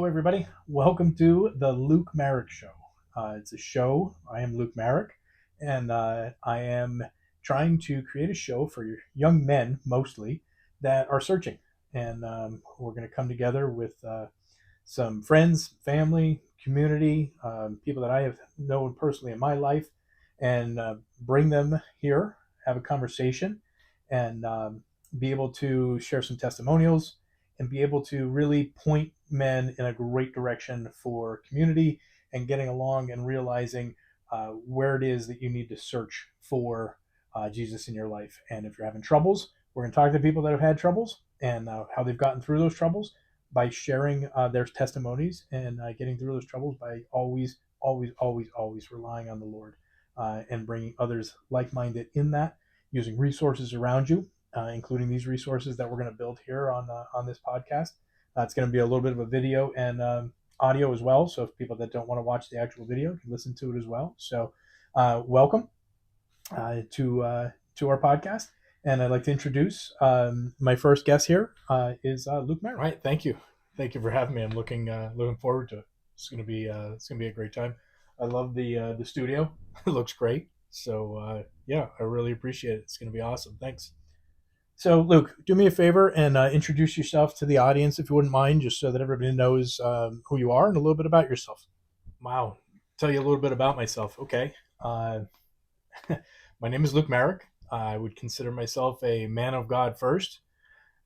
Hello, everybody. Welcome to the Luke Merrick Show. It's a show. I am Luke Merrick, and I am trying to create a show for young men, mostly, that are searching. And we're going to come together with some friends, family, community, people that I have known personally in my life, and bring them here, have a conversation, and be able to share some testimonials and be able to really point men in a great direction for community and getting along and realizing where it is that you need to search for Jesus in your life. And if you're having troubles, we're going to talk to people that have had troubles and how they've gotten through those troubles by sharing their testimonies and getting through those troubles by always relying on the Lord and bringing others like minded in that, using resources around you, including these resources that we're going to build here on this podcast. It's going to be a little bit of a video and audio as well. So if people that don't want to watch the actual video can listen to it as well. So welcome to our podcast. And I'd like to introduce my first guest here is Luke Merritt. All right, thank you for having me. I'm looking forward to it. It's gonna be a great time. I love the studio. It looks great. So yeah, I really appreciate it. It's gonna be awesome. Thanks. So, Luke, do me a favor and introduce yourself to the audience, if you wouldn't mind, just so that everybody knows who you are and a little bit about yourself. Wow, tell you a little bit about myself. Okay, uh, my name is Luke Merrick. I would consider myself a man of God first,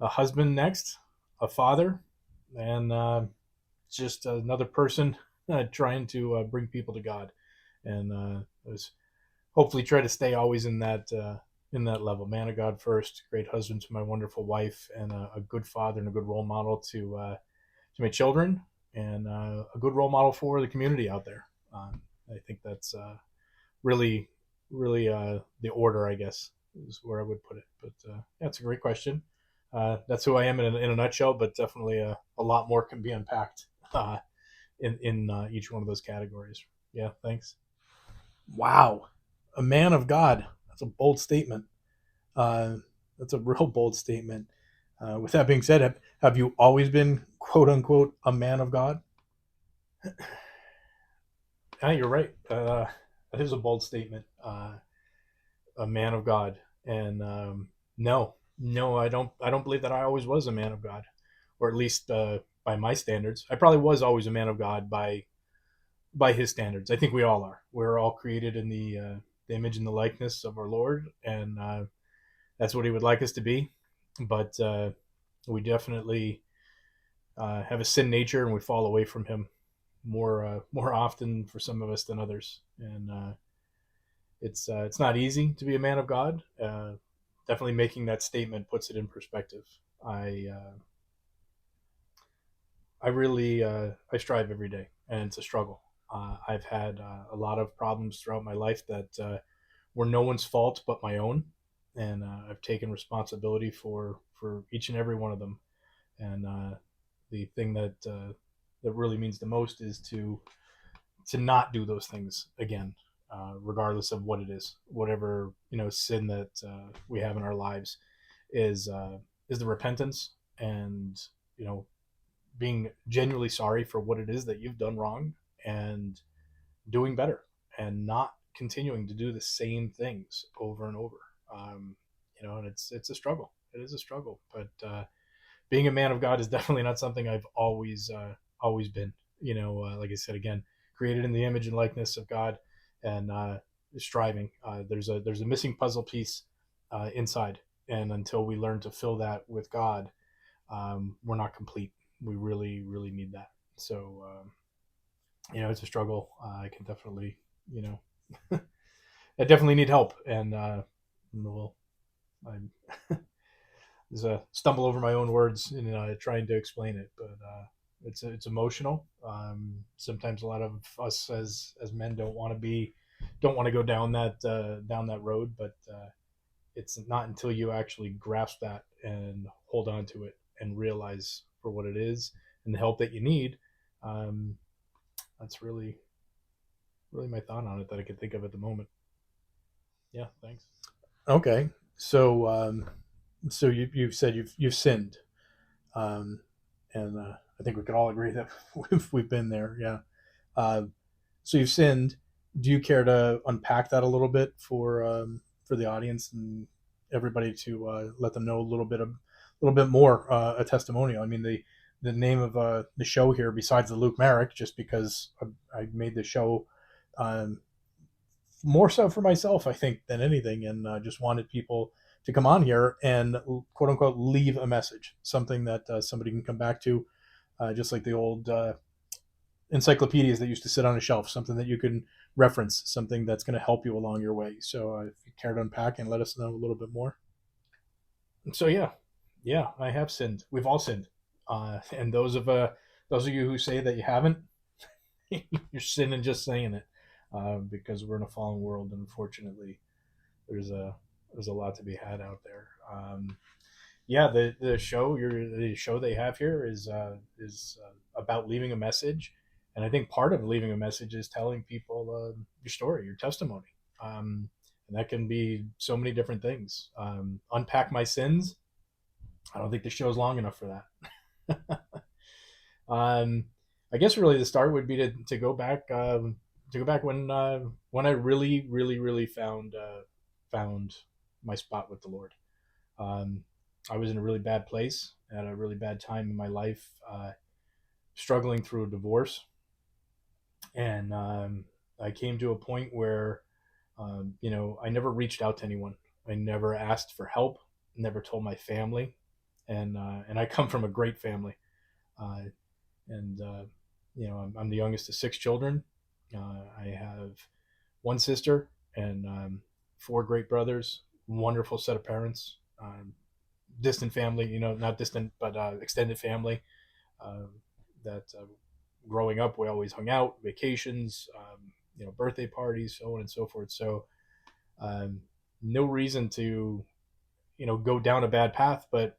a husband next, a father, and just another person trying to bring people to God, and I was hopefully try to stay always in that level. Man of God first, great husband to my wonderful wife, and a good father and a good role model to my children, and a good role model for the community out there. I think that's really the order, I guess, is where I would put it. But yeah, it's a great question. That's who I am in a nutshell, but definitely a lot more can be unpacked in each one of those categories. Yeah, thanks. Wow, a man of God. That's a bold statement. Uh, that's a real bold statement. With that being said, have you always been quote unquote a man of God? Yeah, you're right. That is a bold statement. A man of God, and no, no, I don't believe that I always was a man of God, or at least by my standards. I probably was always a man of God by His standards. I think we all are. We're all created in the image and the likeness of our Lord, and that's what He would like us to be. But we definitely have a sin nature, and we fall away from Him more often for some of us than others. And it's not easy to be a man of God. Definitely making that statement puts it in perspective. I really I strive every day, and it's a struggle. I've had a lot of problems throughout my life that were no one's fault but my own, and I've taken responsibility for each and every one of them. And the thing that really means the most is to not do those things again, regardless of what it is, whatever sin that we have in our lives is the repentance, and being genuinely sorry for what it is that you've done wrong, and doing better, and not continuing to do the same things over and over. And it's a struggle. It is a struggle, but being a man of God is definitely not something I've always been. Like I said again, created in the image and likeness of God, and striving. There's a missing puzzle piece inside, and until we learn to fill that with God, we're not complete. We really need that. So it's a struggle. I can definitely I definitely need help, and well, I'm there's a stumble over my own words in trying to explain it, but it's emotional. Sometimes a lot of us as men don't want to go down that road, but it's not until you actually grasp that and hold on to it and realize for what it is and the help that you need. Um, that's really my thought on it that I can think of at the moment. Yeah, thanks. Okay, so you've said you've sinned, um, and I think we could all agree that we've been there. Yeah. Uh, so you've sinned. Do you care to unpack that a little bit for the audience and everybody to let them know a little bit more a testimonial? I mean, the name of the show here, besides the Luke Merrick, just because I made the show um, more so for myself, I think, than anything, and just wanted people to come on here and quote unquote leave a message, something that somebody can come back to, just like the old encyclopedias that used to sit on a shelf, something that you can reference, something that's going to help you along your way. So if you care to unpack and let us know a little bit more. So yeah, yeah, I have sinned. We've all sinned, and those of you who say that you haven't, you're sinning just saying it, because we're in a fallen world, and unfortunately, there's a there's a lot to be had out there. Yeah, the show they have here is about leaving a message, and I think part of leaving a message is telling people your story, your testimony, and that can be so many different things. Unpack my sins. I don't think the show's long enough for that. um, I guess really the start would be to go back when I really found my spot with the Lord. Um, I was in a really bad place at a really bad time in my life, struggling through a divorce, and I came to a point where I never reached out to anyone. I never asked for help. Never told my family, and I come from a great family, uh, and I'm the youngest of six children. I have one sister and four great brothers. Wonderful set of parents. Distant family, not distant, but extended family. Um, that growing up, we always hung out, vacations, birthday parties, so on and so forth. So, um, no reason to, go down a bad path, but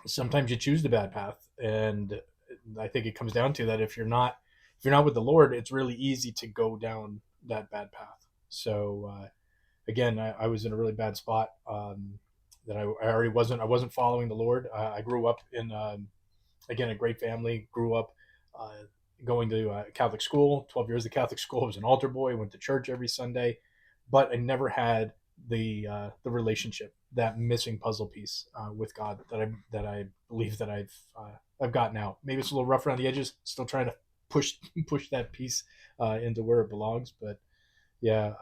sometimes you choose the bad path. And I think it comes down to that if you're not with the Lord, it's really easy to go down that bad path. So, again, I was in a really bad spot. That I wasn't following the Lord. I grew up in again a great family. Grew up uh, going to Catholic school. 12 years of Catholic school. I was an altar boy. Went to church every Sunday, but I never had the relationship, that missing puzzle piece with God that I believe that I've got now. Maybe it's a little rough around the edges. Still trying to push push that piece into where it belongs. But yeah,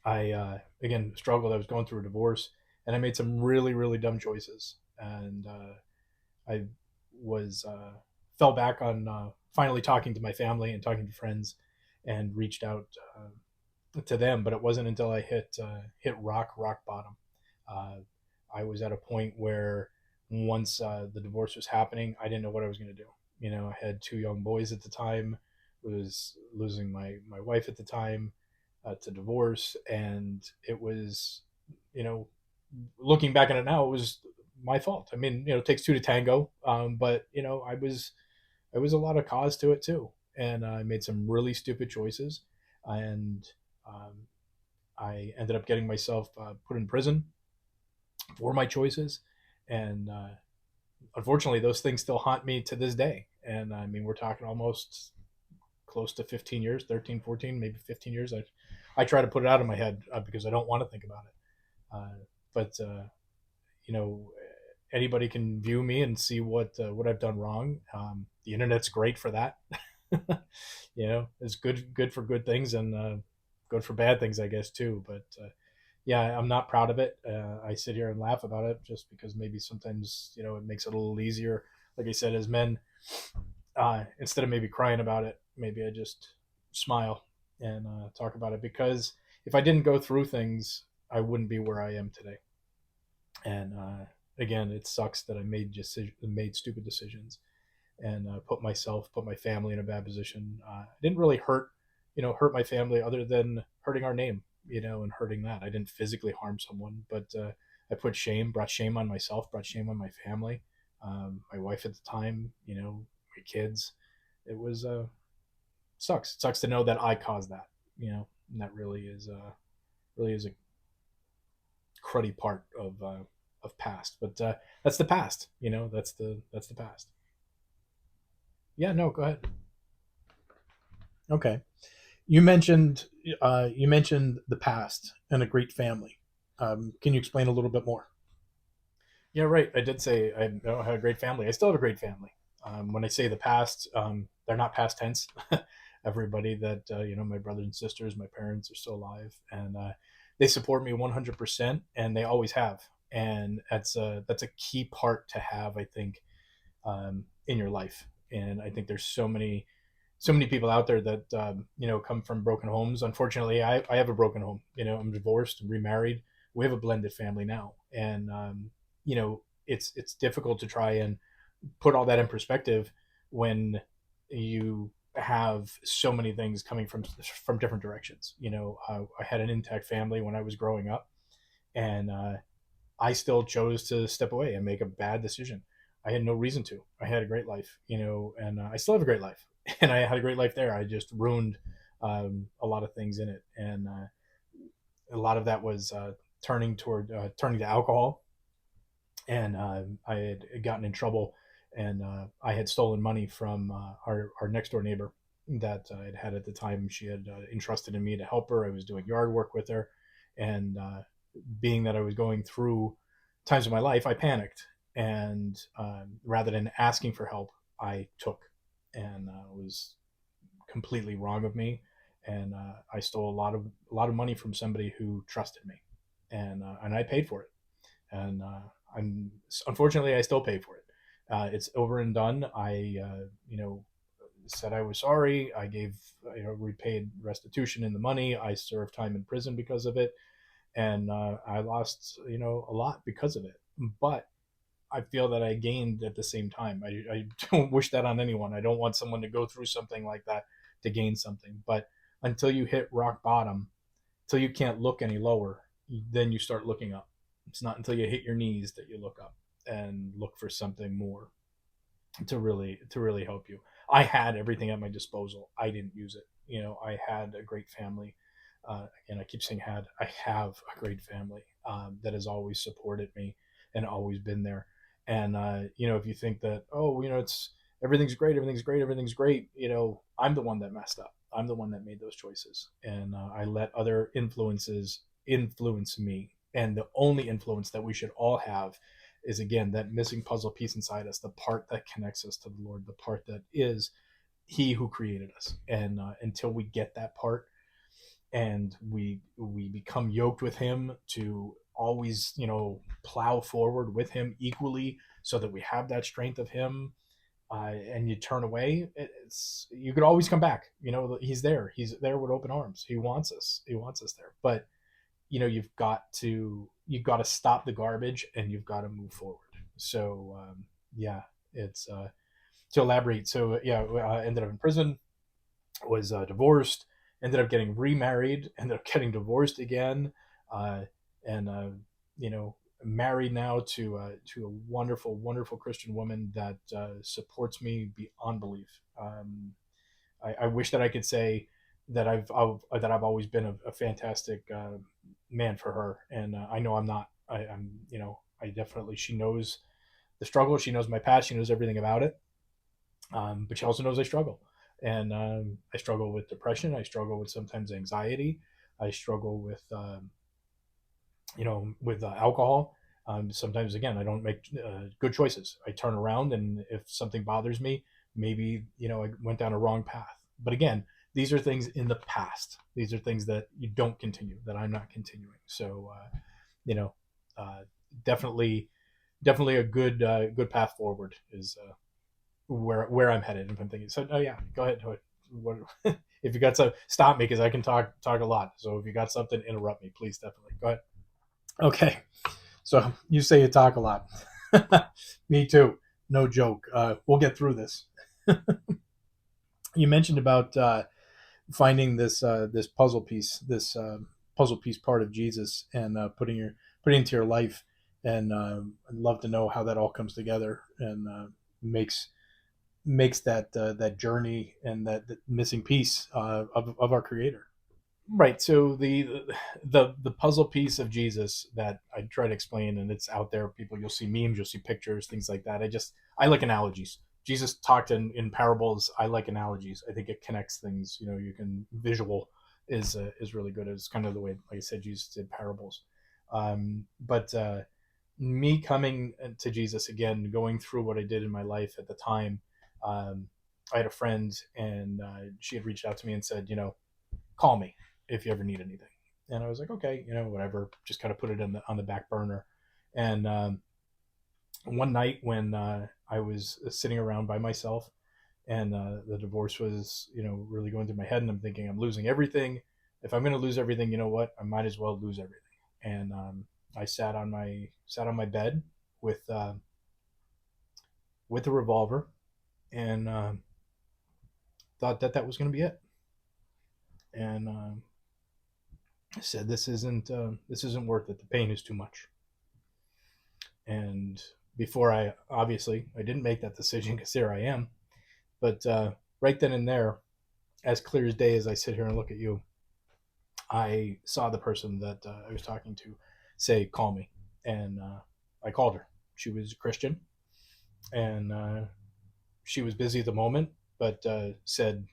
I again struggled. I was going through a divorce, and I made some really dumb choices, and I was fell back on finally talking to my family and talking to friends, and reached out to them. But it wasn't until I hit rock bottom. Uh, I was at a point where once the divorce was happening, I didn't know what I was going to do. I had two young boys at the time. Was losing my wife at the time to divorce, and it was, you know, looking back on it now, it was my fault. I mean, it takes two to tango, but I was a lot of cause to it too, and I made some really stupid choices, and um, I ended up getting myself put in prison for my choices, and unfortunately, those things still haunt me to this day. And I mean, we're talking almost close to 15 years, 13, 14, maybe 15 years. I try to put it out of my head because I don't want to think about it. But you know, anybody can view me and see what I've done wrong. The internet's great for that. It's good for good things, and good for bad things, I guess too. But yeah, I'm not proud of it. I sit here and laugh about it just because maybe sometimes it makes it a little easier. Like I said, as men, instead of maybe crying about it, maybe I just smile and talk about it, because if I didn't go through things, I wouldn't be where I am today. And again, it sucks that I made stupid decisions, and put my family in a bad position. I didn't really hurt my family, other than hurting our name, and hurting that. I didn't physically harm someone, but I brought shame on myself, brought shame on my family, my wife at the time, my kids. It was sucks. It sucks to know that I caused that, and that really is a cruddy part of of past. But that's the past. That's the past. Yeah, no, go ahead. Okay. You mentioned the past and a great family. Can you explain a little bit more? Yeah, right. I did say I don't have a great family. I still have a great family. When I say the past, they're not past tense. Everybody that my brothers and sisters, my parents are still alive, and they support me 100%, and they always have. And that's a key part to have, I think, in your life. And I think there's so many people out there that come from broken homes. Unfortunately, I have a broken home. I'm divorced, I'm remarried. We have a blended family now, and it's difficult to try and put all that in perspective when you have so many things coming from different directions. I had an intact family when I was growing up, and I still chose to step away and make a bad decision. I had no reason to. I had a great life, and I still have a great life, and I had a great life there. I just ruined a lot of things in it, and a lot of that was turning to alcohol, and I had gotten in trouble, and I had stolen money from our next door neighbor that I had had at the time. She had entrusted in me to help her. I was doing yard work with her, and being that I was going through times of my life, I panicked, and rather than asking for help, I took, and it was completely wrong of me, and I stole a lot of money from somebody who trusted me, and I paid for it, and I'm unfortunately I still pay for it. It's over and done. I said I was sorry. I gave repaid restitution in the money. I served time in prison because of it, and I lost a lot because of it. But I feel that I gained at the same time. I don't wish that on anyone. I don't want someone to go through something like that to gain something. But until you hit rock bottom, until you can't look any lower, then you start looking up. It's not until you hit your knees that you look up and look for something more to really help you. I had everything at my disposal. I didn't use it. I had a great family. Again, I keep saying had. I have a great family that has always supported me and always been there. And if you think that, oh, it's everything's great, everything's great, everything's great, I'm the one that messed up. I'm the one that made those choices, and I let other influences influence me. And the only influence that we should all have is, again, that missing puzzle piece inside us, the part that connects us to the Lord, the part that is He who created us. And until we get that part, and we become yoked with Him to always plow forward with Him equally, so that we have that strength of Him, and you turn away, you could always come back. He's there. He's there with open arms. He wants us. He wants us there. But you've got to stop the garbage, and you've got to move forward. So yeah, it's to elaborate. So yeah, I ended up in prison, was divorced, ended up getting remarried, ended up getting divorced again, uh, and married now to a wonderful, wonderful Christian woman that supports me beyond belief. I wish that I could say that I've always been a fantastic man for her, and I know I'm not. I definitely, she knows the struggle. She knows my past. She knows everything about it. But she also knows I struggle, and I struggle with depression. I struggle with sometimes anxiety. I struggle with alcohol. Sometimes, again, I don't make good choices. I turn around, and if something bothers me, maybe I went down a wrong path. But again, these are things in the past. These are things that you don't continue. That I'm not continuing. So you know, uh, definitely, definitely a good path forward is where I'm headed. If I'm thinking, so, oh yeah, go ahead. What, if you got some, stop me, because I can talk a lot. So if you got something, interrupt me, please. Definitely go ahead. Okay. So you say you talk a lot. Me too. No joke. We'll get through this. You mentioned about finding this puzzle piece part of Jesus, and putting into your life, and I'd love to know how that all comes together, and makes makes that journey, and that missing piece of our Creator. Right. So the puzzle piece of Jesus that I try to explain, and it's out there. People, you'll see memes, you'll see pictures, things like that. I like analogies. Jesus talked in parables. I like analogies. I think it connects things. You know, you can visual is really good. It's kind of the way, like I said, Jesus did parables. But me coming to Jesus again, going through what I did in my life at the time, um, I had a friend, and she had reached out to me and said, you know, call me if you ever need anything. And I was like, okay, you know, whatever. Just kind of put it on the back burner. And one night when I was sitting around by myself, and the divorce was, you know, really going through my head, and I'm thinking I'm losing everything. If I'm going to lose everything, you know what? I might as well lose everything. And I sat on my bed with uh, with a revolver, and thought that that was going to be it. And I said, this isn't worth it. The pain is too much. And before I didn't make that decision because here I am. But right then and there, as clear as day as I sit here and look at you, I saw the person that I was talking to say, "Call me," and I called her. She was a Christian, and she was busy at the moment, but said,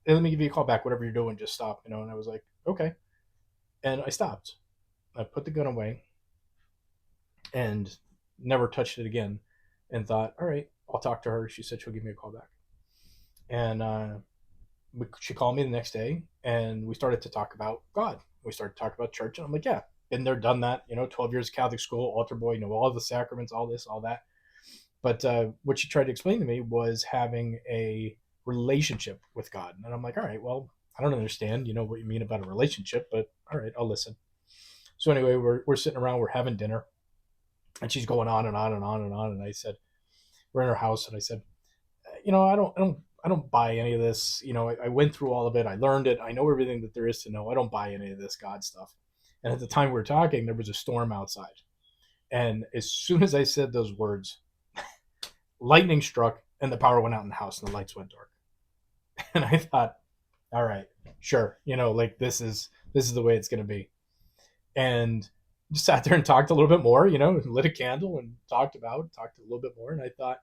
"Hey, let me give you a call back. Whatever you're doing, just stop." You know, and I was like, "Okay," and I stopped. I put the gun away and never touched it again, and thought, all right, I'll talk to her. She said she'll give me a call back. And she called me the next day, and we started to talk about God. We started to talk about church, and I'm like, yeah, been there, done that. You know, 12 years of Catholic school, altar boy, you know, all the sacraments, all this, all that. But what she tried to explain to me was having a relationship with God. And I'm like, all right, well, I don't understand, you know, what you mean about a relationship, but all right, I'll listen. So anyway, we're sitting around, we're having dinner, and she's going on and on and on and on. And I said, we're in her house, and I said, you know, I don't buy any of this. You know, I went through all of it. I learned it. I know everything that there is to know. I don't buy any of this God stuff. And at the time we were talking, there was a storm outside. And as soon as I said those words, lightning struck and the power went out in the house and the lights went dark. And I thought, all right, sure, you know, like this is the way it's going to be. And just sat there and talked a little bit more, you know, lit a candle and talked a little bit more. And I thought,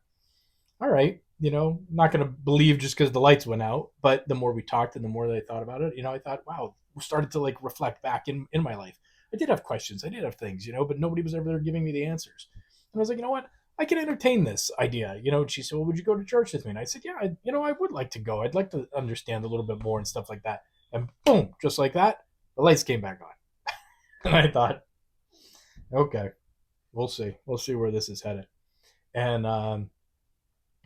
all right, you know, I'm not going to believe just because the lights went out. But the more we talked and the more that I thought about it, you know, I thought, wow, we started to like reflect back in my life. I did have questions, I did have things, you know, but nobody was ever there giving me the answers. And I was like, you know what? I can entertain this idea, you know. And she said, well, would you go to church with me? And I said, yeah, you know, I would like to go. I'd like to understand a little bit more and stuff like that. And boom, just like that, the lights came back on. And I thought, okay, we'll see. We'll see where this is headed. And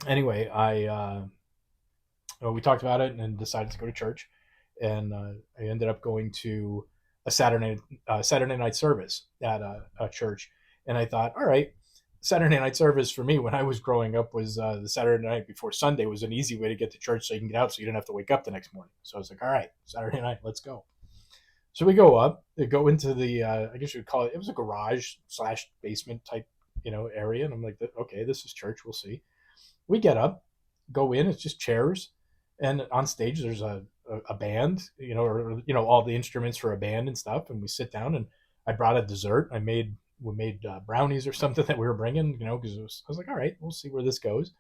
anyway, we talked about it and decided to go to church, and I ended up going to a Saturday night service at a church, and I thought, all right, Saturday night service for me when I was growing up was the Saturday night before Sunday was an easy way to get to church so you can get out so you didn't have to wake up the next morning. So I was like, all right, Saturday night, let's go. So we go up, they go into the I guess you would call it was a garage slash basement type, you know, area, and I'm like, okay, this is church. We'll see. We get up, go in. It's just chairs, and on stage there's a band, you know, or you know all the instruments for a band and stuff. And we sit down, and I brought a dessert. We made brownies or something that we were bringing, you know, because I was like, all right, we'll see where this goes.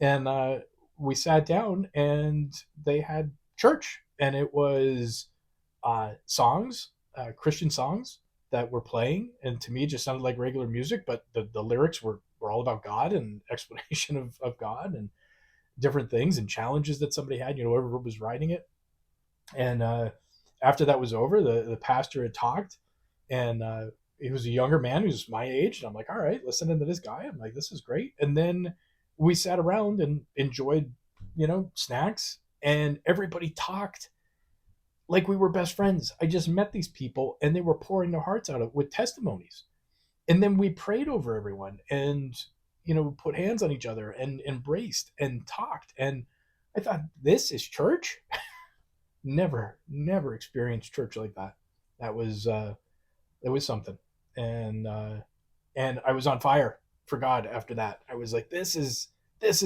And we sat down, and they had church, and it was songs, Christian songs that were playing, and to me it just sounded like regular music, but the lyrics were all about God and explanation of God and different things and challenges that somebody had, you know, whoever was writing it. And after that was over, the pastor had talked, and he was a younger man who was my age, and I'm like, all right, listening to this guy, I'm like, this is great. And then we sat around and enjoyed, you know, snacks, and everybody talked like we were best friends. I just met these people, and they were pouring their hearts out with testimonies. And then we prayed over everyone, and you know, put hands on each other and embraced and talked. And I thought, this is church. Never experienced church like that. That was it was something. And and I was on fire for God after that. I was like, this is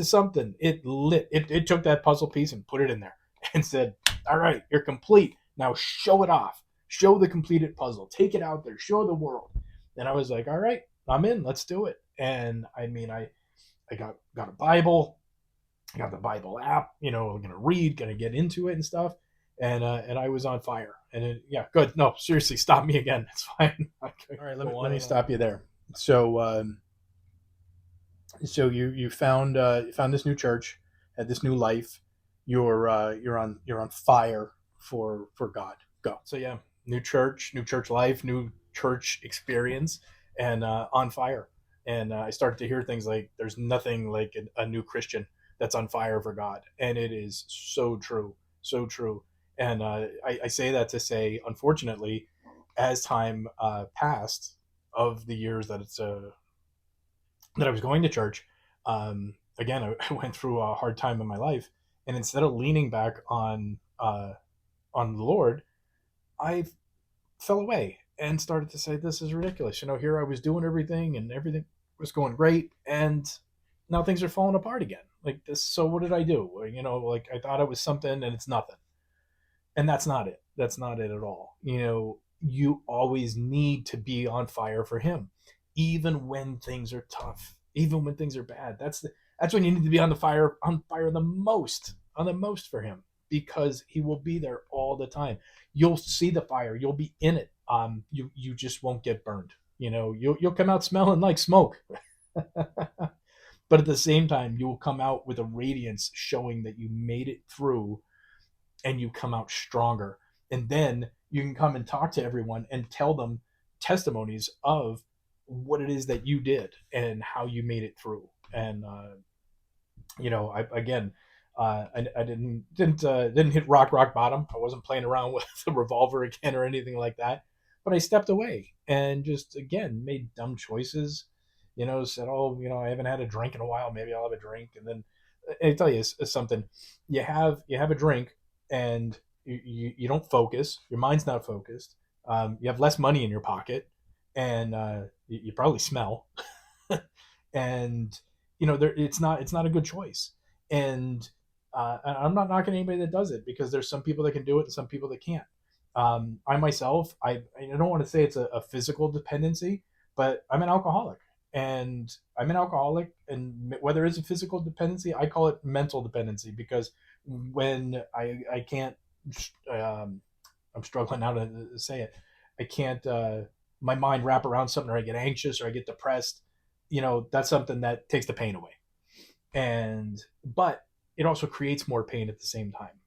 something. It lit. It took that puzzle piece and put it in there and said, all right, you're complete. Now show it off. Show the completed puzzle. Take it out there. Show the world. And I was like, all right, I'm in. Let's do it. And I mean, I got a Bible. I got the Bible app. I'm gonna read, gonna get into it and stuff. And I was on fire. And yeah, good. No, seriously, stop me again. It's fine. I could All right, go let on me and on. stop you there. So so you found this new church, had this new life. You're on fire for God. Go. So yeah, new church life, new church experience, and on fire. And I started to hear things like, "There's nothing like a new Christian that's on fire for God," and it is so true, so true. And I say that to say, unfortunately, as time passed of the years that I was going to church, again, I went through a hard time in my life, and instead of leaning back on the Lord, I fell away and started to say, this is ridiculous. Here I was doing everything and everything was going great. And now things are falling apart again. Like this. So what did I do? Like I thought it was something and it's nothing. And that's not it. That's not it at all. You always need to be on fire for him, even when things are tough, even when things are bad. That's when you need to be on fire on the most for him, because he will be there all the time. You'll see the fire, you'll be in it. You just won't get burned. You'll come out smelling like smoke. But at the same time, you will come out with a radiance showing that you made it through, and you come out stronger. And then you can come and talk to everyone and tell them testimonies of what it is that you did and how you made it through. And I didn't hit rock bottom. I wasn't playing around with a revolver again or anything like that. But I stepped away and just again made dumb choices. Said, oh, I haven't had a drink in a while. Maybe I'll have a drink. And then I tell you something. You have a drink and you don't focus. Your mind's not focused. You have less money in your pocket, and you probably smell. And it's not a good choice. And I'm not knocking anybody that does it, because there's some people that can do it and some people that can't. I myself, I don't want to say it's a physical dependency, but I'm an alcoholic. And whether it's a physical dependency, I call it mental dependency, because when I can't, um, I'm struggling now to say it. I can't, my mind wrap around something, or I get anxious, or I get depressed. That's something that takes the pain away. But it also creates more pain at the same time.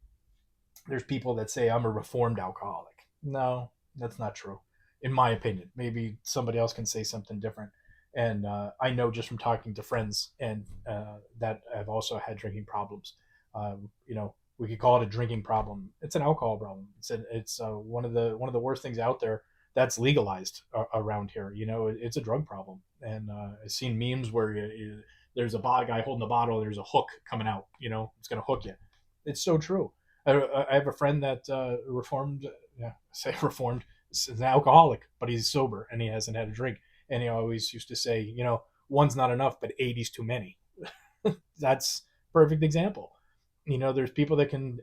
There's people that say I'm a reformed alcoholic. No, that's not true, in my opinion. Maybe somebody else can say something different. And I know just from talking to friends and that have also had drinking problems. We could call it a drinking problem. It's an alcohol problem. It's one of the worst things out there that's legalized around here. It's a drug problem. And I've seen memes where there's a guy holding the bottle. There's a hook coming out. It's going to hook you. It's so true. I have a friend that reformed. Yeah, say reformed. Is an alcoholic, but he's sober and he hasn't had a drink. And he always used to say, one's not enough, but 80's too many. That's a perfect example. There's people that can,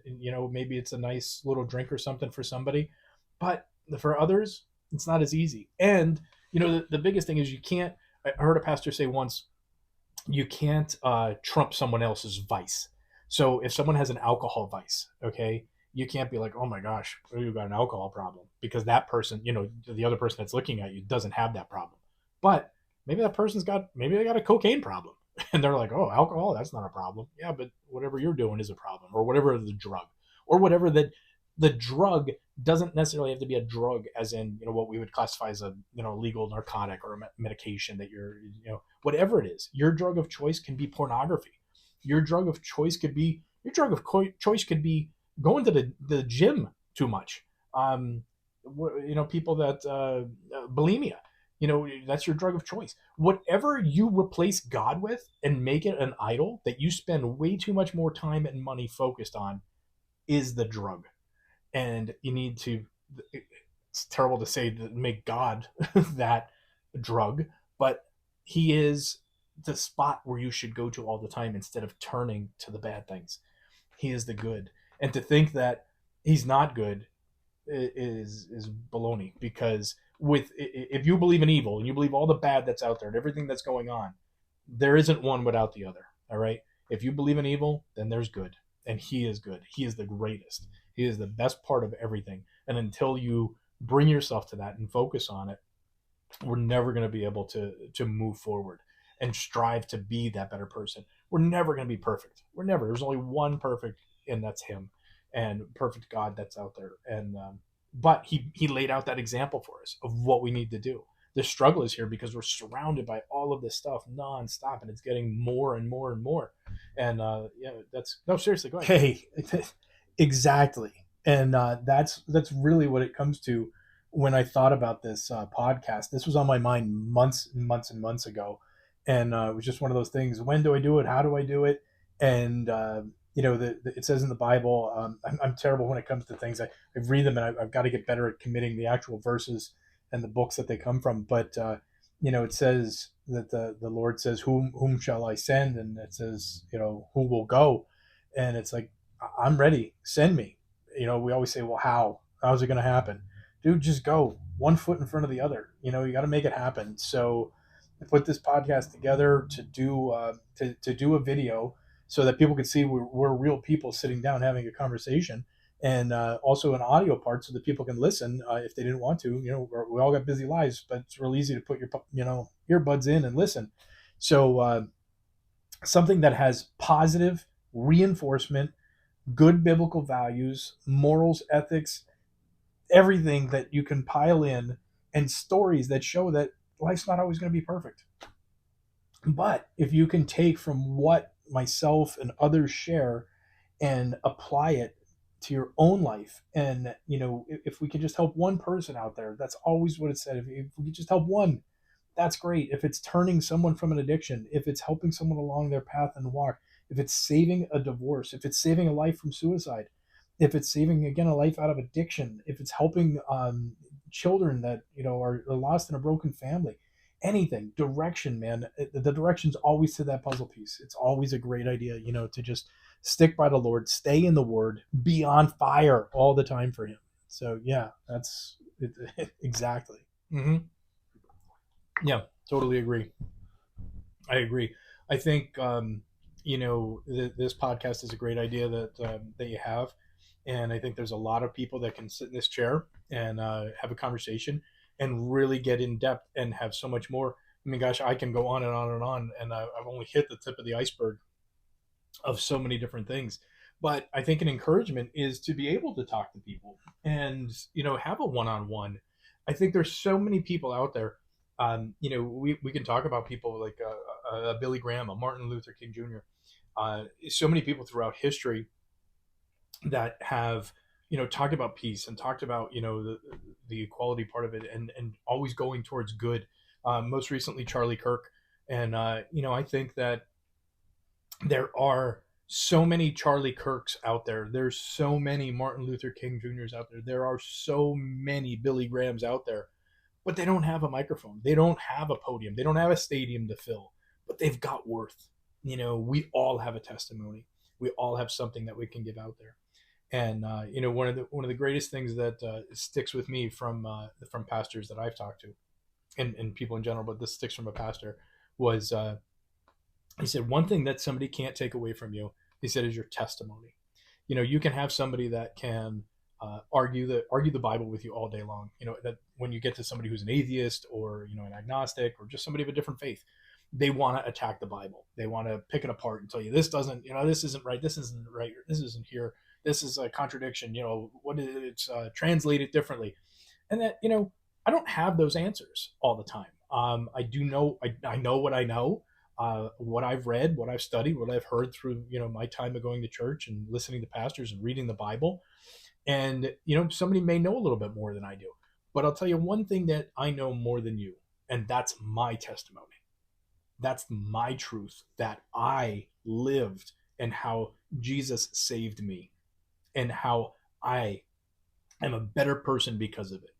maybe it's a nice little drink or something for somebody, but for others, it's not as easy. And, the biggest thing is you can't, I heard a pastor say once, you can't trump someone else's vice. So if someone has an alcohol vice, okay, you can't be like, oh my gosh, you've got an alcohol problem, because that person, the other person that's looking at you doesn't have that problem. But maybe maybe they got a cocaine problem. And they're like, oh, alcohol, that's not a problem. Yeah, but whatever you're doing is a problem, or whatever the drug, or whatever that the drug doesn't necessarily have to be a drug, as in, what we would classify as a, legal narcotic or a medication that you're, whatever it is. Your drug of choice can be pornography. Your drug of choice could be going to the gym too much. People that bulimia, that's your drug of choice. Whatever you replace God with and make it an idol that you spend way too much more time and money focused on is the drug. And you need to, it's terrible to say, to make God that drug, but he is the spot where you should go to all the time instead of turning to the bad things. He is the good. And to think that he's not good, is baloney, because if you believe in evil and you believe all the bad that's out there and everything that's going on, there isn't one without the other. All right. If you believe in evil, then there's good, and he is good. He is the greatest. He is the best part of everything. And until you bring yourself to that and focus on it, we're never going to be able to move forward and strive to be that better person. We're never going to be perfect. We're never. There's only one perfect, and that's him, and perfect God that's out there. And but he laid out that example for us of what we need to do. The struggle is here because we're surrounded by all of this stuff nonstop, and it's getting more and more and more. And yeah, that's no, seriously, go ahead. Hey, exactly, and that's really what it comes to. When I thought about this podcast, this was on my mind months and months and months ago, and it was just one of those things. When do I do it? How do I do it? And it says in the Bible. I'm terrible when it comes to things. I read them, and I've got to get better at committing the actual verses and the books that they come from. But it says that the Lord says, "Whom shall I send?" And it says, "Who will go?" And it's like, I'm ready. Send me. We always say, well, how's it going to happen? Dude, just go one foot in front of the other. You got to make it happen. So I put this podcast together to do to do a video so that people could see we're real people sitting down having a conversation, and also an audio part so that people can listen if they didn't want to. We all got busy lives, but it's real easy to put your earbuds in and listen. So something that has positive reinforcement, good biblical values, morals, ethics, everything that you can pile in, and stories that show that life's not always going to be perfect. But if you can take from what myself and others share and apply it to your own life, and if we can just help one person out there, that's always what it said. If we could just help one, that's great. If it's turning someone from an addiction, if it's helping someone along their path and walk, if it's saving a divorce, if it's saving a life from suicide, if it's saving again a life out of addiction, if it's helping children that are lost in a broken family, anything, direction, man. The direction's always to that puzzle piece. It's always a great idea, to just stick by the Lord, stay in the Word, be on fire all the time for Him. So yeah, that's it, exactly. Mm-hmm. Yeah, totally agree. I agree. I think this podcast is a great idea that you have, and I think there's a lot of people that can sit in this chair and have a conversation and really get in depth and have so much more. I mean, gosh, I can go on and on and on, and I've only hit the tip of the iceberg of so many different things. But I think an encouragement is to be able to talk to people and have a one-on-one. I think there's so many people out there. We can talk about people like Billy Graham, a Martin Luther King Jr. So many people throughout history that have talked about peace and talked about the equality part of it, and always going towards good. Most recently, Charlie Kirk, and I think that there are so many Charlie Kirks out there. There's so many Martin Luther King Jr.'s out there. There are so many Billy Grahams out there, but they don't have a microphone. They don't have a podium. They don't have a stadium to fill, but they've got worth. We all have a testimony. We all have something that we can give out there. And one of the greatest things that sticks with me from pastors that I've talked to, and people in general, but this sticks from a pastor, was he said, one thing that somebody can't take away from you, he said, is your testimony. You can have somebody that can argue the Bible with you all day long. That when you get to somebody who's an atheist or an agnostic or just somebody of a different faith, they want to attack the Bible. They want to pick it apart and tell you this doesn't, this isn't right. This isn't right. This isn't here. This is a contradiction. What is it's translated differently, and that I don't have those answers all the time. I do know I know what I know. What I've read, what I've studied, what I've heard through my time of going to church and listening to pastors and reading the Bible, and somebody may know a little bit more than I do, but I'll tell you one thing that I know more than you, and that's my testimony. That's my truth that I lived, and how Jesus saved me, and how I am a better person because of it.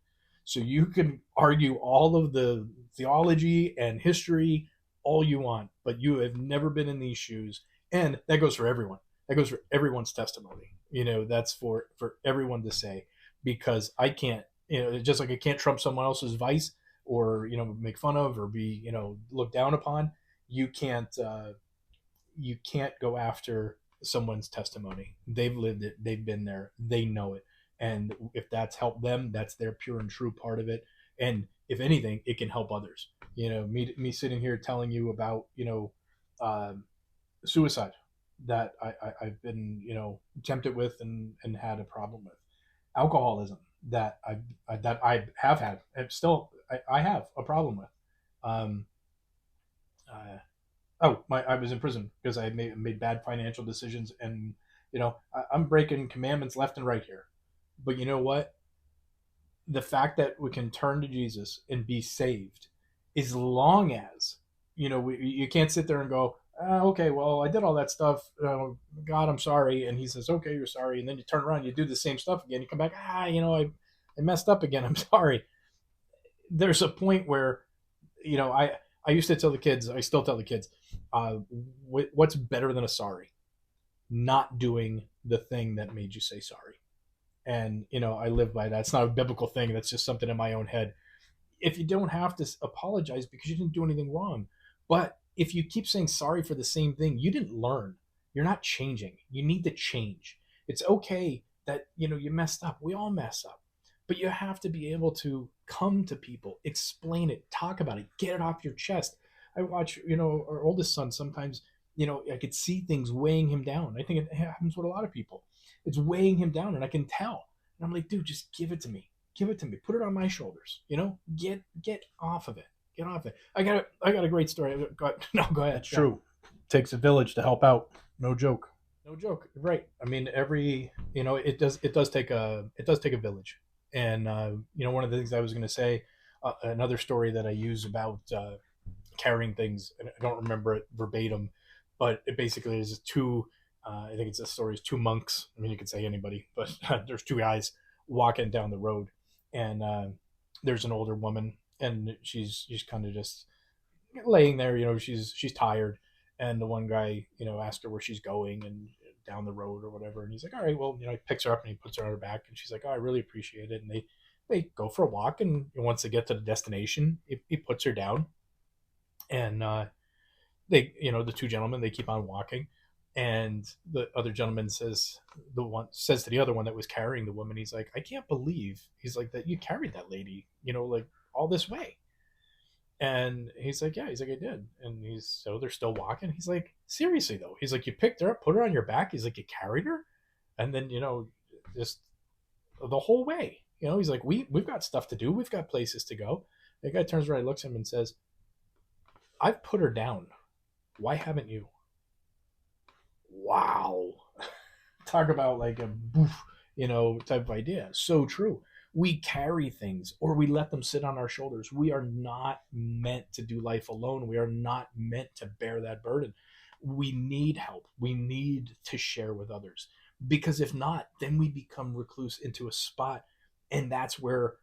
So you can argue all of the theology and history all you want, but you have never been in these shoes. And that goes for everyone. That goes for everyone's testimony. That's for everyone to say. because I can't, just like I can't trump someone else's vice or, make fun of or be, looked down upon. You can't, you can't go after someone's testimony. They've lived it, they've been there, they know it. And if that's helped them, that's their pure and true part of it. And if anything, it can help others. Me sitting here telling you about, um, suicide that I've been, tempted with and had a problem with, alcoholism that I have had, and still I have a problem with. Um, uh, I was in prison because I had made bad financial decisions, and I'm breaking commandments left and right here. But you know what? The fact that we can turn to Jesus and be saved, as long as you can't sit there and go, okay, well, I did all that stuff. God, I'm sorry, and He says, okay, you're sorry, and then you turn around, you do the same stuff again, you come back, I messed up again. I'm sorry. There's a point where I used to tell the kids, I still tell the kids, uh, what's better than a sorry? Not doing the thing that made you say sorry. And I live by that. It's not a biblical thing. That's just something in my own head. If you don't have to apologize because you didn't do anything wrong, but if you keep saying sorry for the same thing, you didn't learn. You're not changing. You need to change. It's okay that you messed up. We all mess up, but you have to be able to come to people, explain it, talk about it, get it off your chest. I watch our oldest son sometimes. I could see things weighing him down. I think it happens with a lot of people. It's weighing him down, and I can tell. And I'm like, dude, just give it to me. Give it to me. Put it on my shoulders. Get off of it. Get off it. I got a great story. No, go ahead. That's Yeah. true. It takes a village to help out. No joke. No joke. Right. I mean, it does take a village. And one of the things I was going to say, another story that I use about carrying things, and I don't remember it verbatim, but it basically is two. I think it's a story. Is two monks. I mean, you could say anybody, but there's two guys walking down the road, and there's an older woman, and she's kind of just laying there. She's tired, and the one guy asks her where she's going and down the road or whatever, and he's like, all right, well, he picks her up and he puts her on her back, and she's like, oh, I really appreciate it, and they go for a walk, and once they get to the destination, he puts her down, and the two gentlemen, they keep on walking, and the other gentleman says to the other one that was carrying the woman, he's like, I can't believe, he's like, that you carried that lady, like all this way. And he's like, yeah, he's like, I did. And so they're still walking. He's like, seriously though, he's like, you picked her up, put her on your back, he's like, you carried her, and then just the whole way, he's like, we've got stuff to do, we've got places to go. The guy turns around, looks at him, and says, I've put her down, why haven't you? Wow. Talk about like a boof, type of idea. So true. We carry things or we let them sit on our shoulders. We are not meant to do life alone. We are not meant to bear that burden. We need help. We need to share with others, because if not, then we become recluse into a spot. And that's where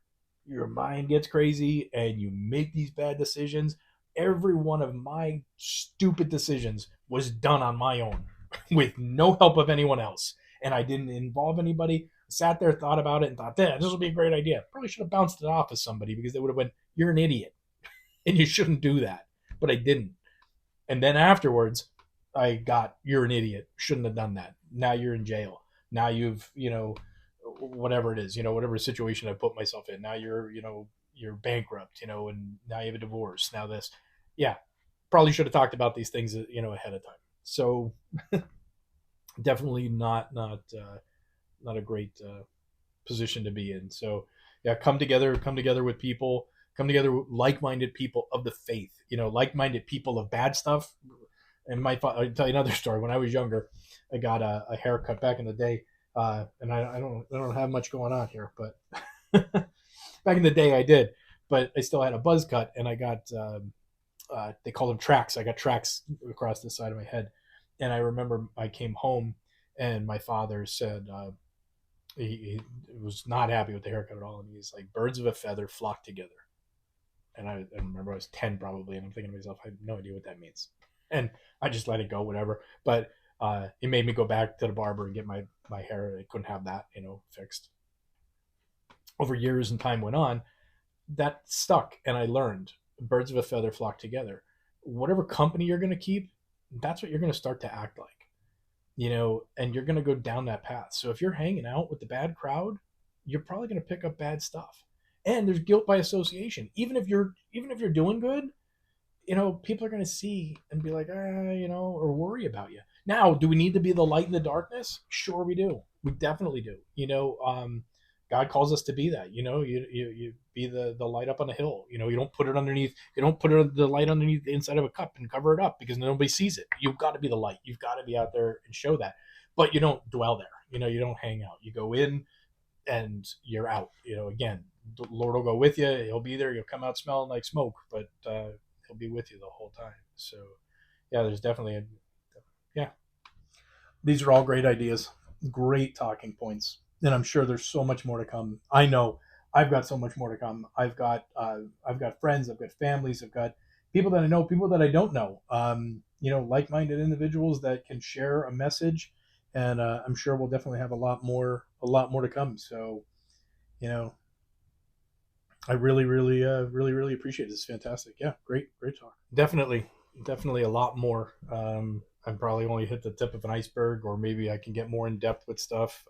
your mind gets crazy and you make these bad decisions. Every one of my stupid decisions was done on my own with no help of anyone else. And I didn't involve anybody. I sat there, thought about it, and thought, this would be a great idea. Probably should have bounced it off of somebody, because they would have went, you're an idiot and you shouldn't do that. But I didn't. And then afterwards, I got, you're an idiot. Shouldn't have done that. Now you're in jail. Now you've, whatever it is, whatever situation I put myself in. Now you're bankrupt, and now you have a divorce. Now this. Yeah. Probably should have talked about these things, ahead of time. So definitely not a great position to be in. So yeah, come together with people, come together with like-minded people of the faith, like-minded people of bad stuff. And I'll tell you another story. When I was younger, I got a haircut back in the day, and I don't have much going on here, but back in the day I did, but I still had a buzz cut, and I got they call them tracks. I got tracks across the side of my head, and I remember I came home, and my father said he was not happy with the haircut at all, and he's like, "Birds of a feather flock together." And I remember I was 10 probably, and I'm thinking to myself, I have no idea what that means, and I just let it go, whatever. But it made me go back to the barber and get my hair. I couldn't have that, fixed. over years and time went on, that stuck, and I learned birds of a feather flock together. Whatever company you're going to keep, that's what you're going to start to act like, and you're going to go down that path. So if you're hanging out with the bad crowd, you're probably going to pick up bad stuff. And there's guilt by association. Even if you're doing good, people are going to see and be like, or worry about you. Now, do we need to be the light in the darkness? Sure, we do. We definitely do. God calls us to be that. You be the light up on a hill. You don't put it underneath. You don't put the light underneath the inside of a cup and cover it up because nobody sees it. You've got to be the light. You've got to be out there and show that. But you don't dwell there. You don't hang out. You go in and you're out. Again, the Lord will go with you. He'll be there. You'll come out smelling like smoke, but he'll be with you the whole time. So, yeah, there's definitely yeah. These are all great ideas, great talking points, and I'm sure there's so much more to come. I know I've got so much more to come. I've got friends, I've got families, I've got people that I know, people that I don't know. Like-minded individuals that can share a message, and I'm sure we'll definitely have a lot more to come. So, you know, I really, really, really, really appreciate it. It's fantastic. Yeah, great talk. Definitely a lot more. I've probably only hit the tip of an iceberg, or maybe I can get more in depth with stuff.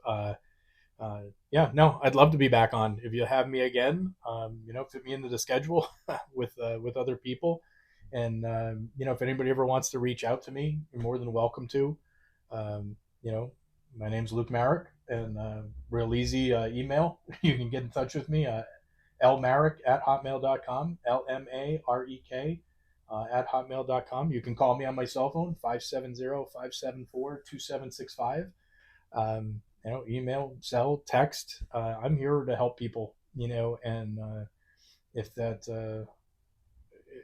Yeah, no, I'd love to be back on. If you have me again, fit me into the schedule with other people, and if anybody ever wants to reach out to me, you're more than welcome to. Um, you know, my name's Luke Marek, and real easy email. You can get in touch with me. lmarek@hotmail.com, LMAREK at hotmail.com. You can call me on my cell phone, 570-574-2765. Email, cell, text. I'm here to help people, and if that,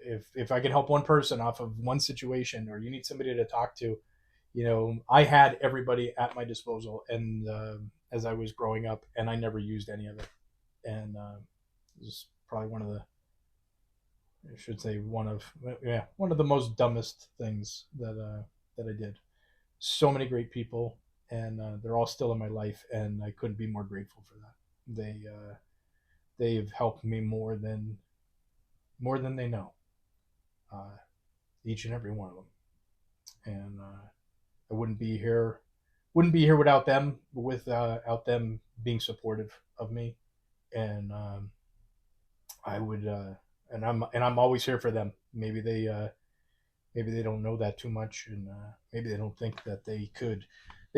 if I can help one person off of one situation, or you need somebody to talk to, I had everybody at my disposal, and as I was growing up, and I never used any of it. And it was probably I should say one of the most dumbest things that I did. So many great people, and they're all still in my life, and I couldn't be more grateful for that. They've helped me more than they know, uh, each and every one of them, and I wouldn't be here without them, without them being supportive of me, and I would, and I'm always here for them. Maybe they don't know that too much, and maybe they don't think that they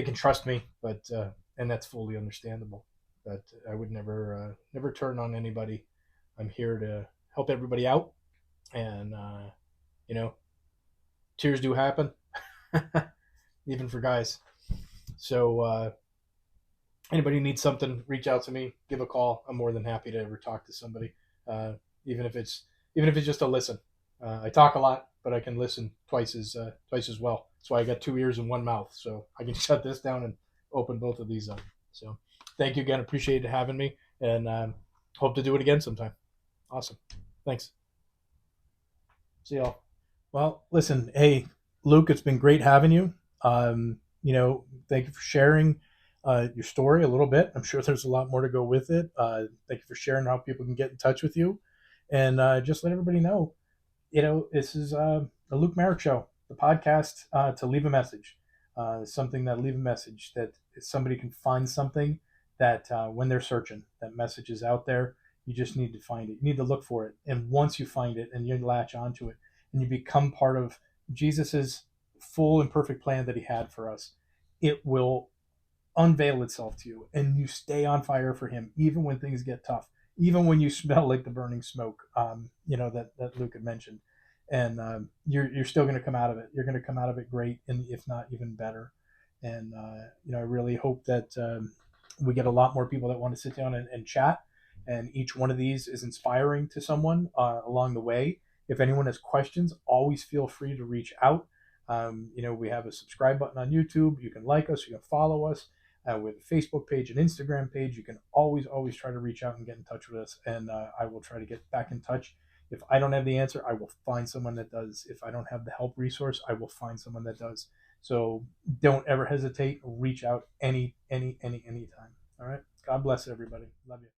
can trust me, but and that's fully understandable. But I would never turn on anybody. I'm here to help everybody out, and you know, tears do happen, even for guys. So anybody needs something, reach out to me, give a call. I'm more than happy to ever talk to somebody, uh, even if it's even if it's just a listen. I talk a lot, but I can listen twice as well. That's why I got two ears and one mouth, so I can shut this down and open both of these up. So thank you again. Appreciate having me, and hope to do it again sometime. Awesome. Thanks. See y'all. Well, listen, hey, Luke, it's been great having you. Thank you for sharing your story a little bit. I'm sure there's a lot more to go with it. Thank you for sharing how people can get in touch with you, and just let everybody know, this is the Luke Merrick Show, the podcast to leave a message, something that leave a message that somebody can find something that when they're searching, that message is out there. You just need to find it. You need to look for it, and once you find it, and you latch onto it, and you become part of Jesus's full and perfect plan that He had for us, it will unveil itself to you, and you stay on fire for Him, even when things get tough, even when you smell like the burning smoke, that Luke had mentioned, and you're still going to come out of it. You're going to come out of it great, and if not even better. And I really hope that we get a lot more people that want to sit down and chat. And each one of these is inspiring to someone along the way. If anyone has questions, always feel free to reach out. We have a subscribe button on YouTube. You can like us. You can follow us. We have a Facebook page, an Instagram page. You can always try to reach out and get in touch with us, and I will try to get back in touch. If I don't have the answer, I will find someone that does. If I don't have the help resource, I will find someone that does. So don't ever hesitate. Reach out anytime. All right. God bless everybody. Love you.